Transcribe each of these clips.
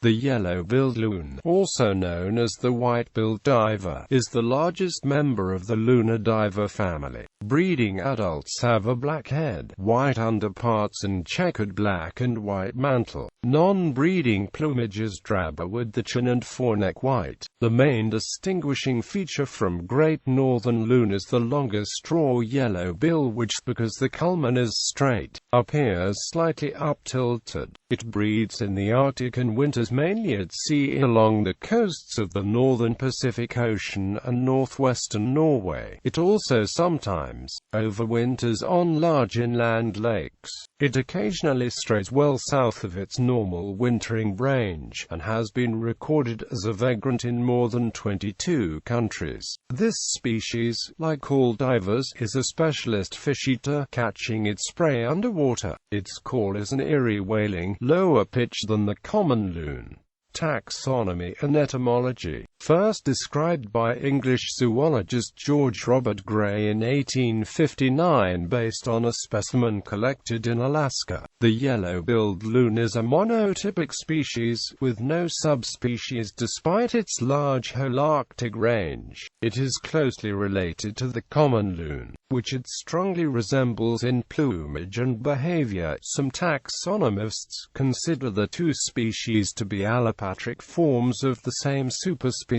The yellow-billed loon, also known as the white-billed diver, is the largest member of the lunar diver family. Breeding adults have a black head, white underparts and checkered black and white mantle. Non-breeding plumage is drabber with the chin and foreneck white. The main distinguishing feature from Great Northern Loon is the longer straw yellow bill which, because the culmen is straight, appears slightly uptilted. It breeds in the Arctic and winters mainly at sea along the coasts of the northern Pacific Ocean and northwestern Norway. It also sometimes overwinters on large inland lakes. It occasionally strays well south of its normal wintering range, and has been recorded as a vagrant in more than 22 countries. This species, like all divers, is a specialist fish eater, catching its prey underwater. Its call is an eerie wailing, lower pitch than the common loon. Taxonomy and etymology. First described by English zoologist George Robert Gray in 1859 based on a specimen collected in Alaska. The yellow-billed loon is a monotypic species, with no subspecies despite its large Holarctic range. It is closely related to the common loon, which it strongly resembles in plumage and behavior. Some taxonomists consider the two species to be allopatric forms of the same superspecies.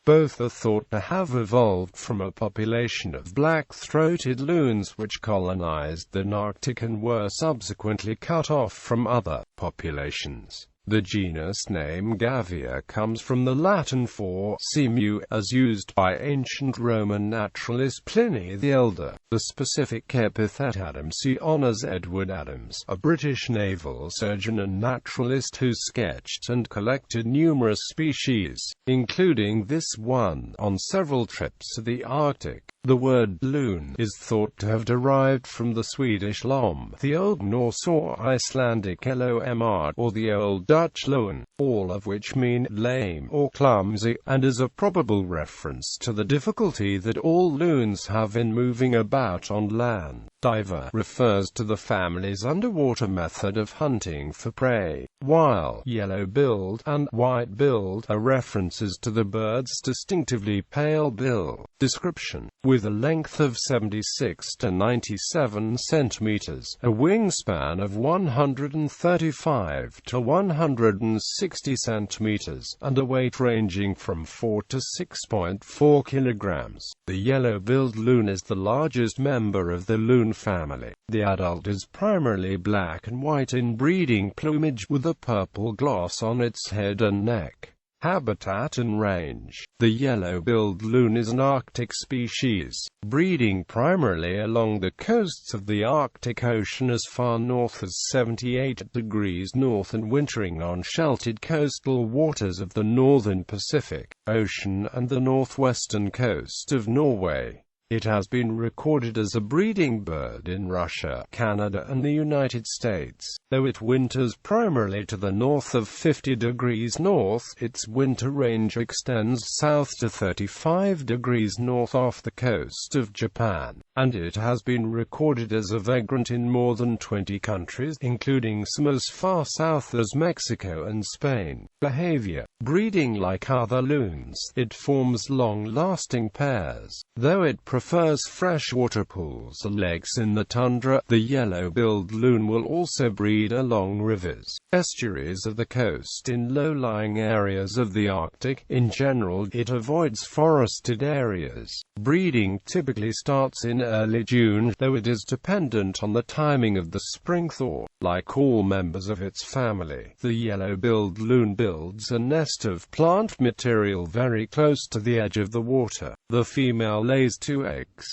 Both are thought to have evolved from a population of black-throated loons which colonized the Arctic and were subsequently cut off from other populations. The genus name Gavia comes from the Latin for seamew, as used by ancient Roman naturalist Pliny the Elder. The specific epithet Adamsi honors Edward Adams, a British naval surgeon and naturalist who sketched and collected numerous species, including this one, on several trips to the Arctic. The word loon is thought to have derived from the Swedish lom, the Old Norse or Icelandic lomr, or the Old Dutch loon, all of which mean lame or clumsy, and is a probable reference to the difficulty that all loons have in moving about on land. Diver refers to the family's underwater method of hunting for prey, while yellow-billed and white-billed are references to the bird's distinctively pale bill. Description: with a length of 76 to 97 centimeters, a wingspan of 135 to 160 centimeters, and a weight ranging from 4 to 6.4 kilograms. The yellow-billed loon is the largest member of the loon family. The adult is primarily black and white in breeding plumage, with a purple gloss on its head and neck. Habitat and range. The yellow-billed loon is an Arctic species, breeding primarily along the coasts of the Arctic Ocean as far north as 78 degrees north and wintering on sheltered coastal waters of the northern Pacific Ocean and the northwestern coast of Norway. It has been recorded as a breeding bird in Russia, Canada and the United States. Though it winters primarily to the north of 50 degrees north, its winter range extends south to 35 degrees north off the coast of Japan, and it has been recorded as a vagrant in more than 20 countries, including some as far south as Mexico and Spain. Behavior. Breeding like other loons, it forms long-lasting pairs. Though it prefers freshwater pools and lakes in the tundra, the yellow-billed loon will also breed along rivers, estuaries of the coast in low-lying areas of the Arctic. In general, it avoids forested areas. Breeding typically starts in early June, though it is dependent on the timing of the spring thaw. Like all members of its family, the yellow-billed loon builds a nest of plant material very close to the edge of the water. The female lays 2 eggs.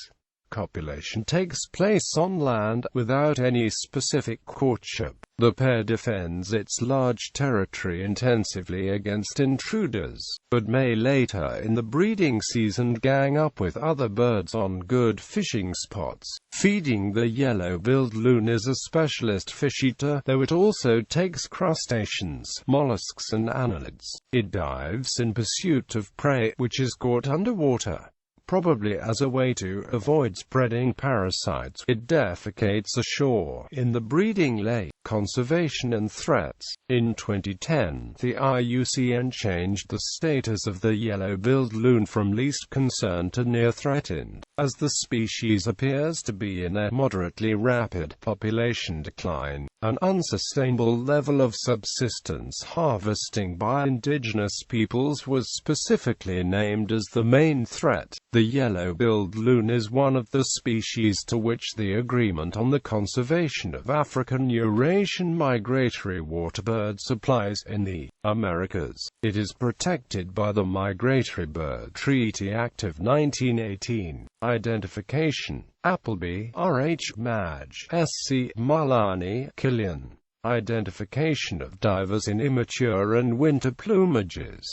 Copulation takes place on land, without any specific courtship. The pair defends its large territory intensively against intruders, but may later in the breeding season gang up with other birds on good fishing spots. Feeding. The yellow-billed loon is a specialist fish eater, though it also takes crustaceans, mollusks and annelids. It dives in pursuit of prey, which is caught underwater. Probably as a way to avoid spreading parasites, it defecates ashore in the breeding lake. conservation and threats. In 2010, the IUCN changed the status of the yellow-billed loon from least concern to near threatened, as the species appears to be in a moderately rapid population decline. An unsustainable level of subsistence harvesting by indigenous peoples was specifically named as the main threat. The yellow-billed loon is one of the species to which the Agreement on the Conservation of African Eurasian Migratory Waterbirds applies in the Americas. It is protected by the Migratory Bird Treaty Act of 1918. Identification: Appleby, R.H. Madge, S.C. Malani, Killian. Identification of divers in immature and winter plumages.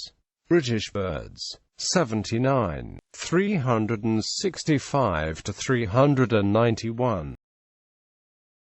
British Birds. 79. 365 to 391.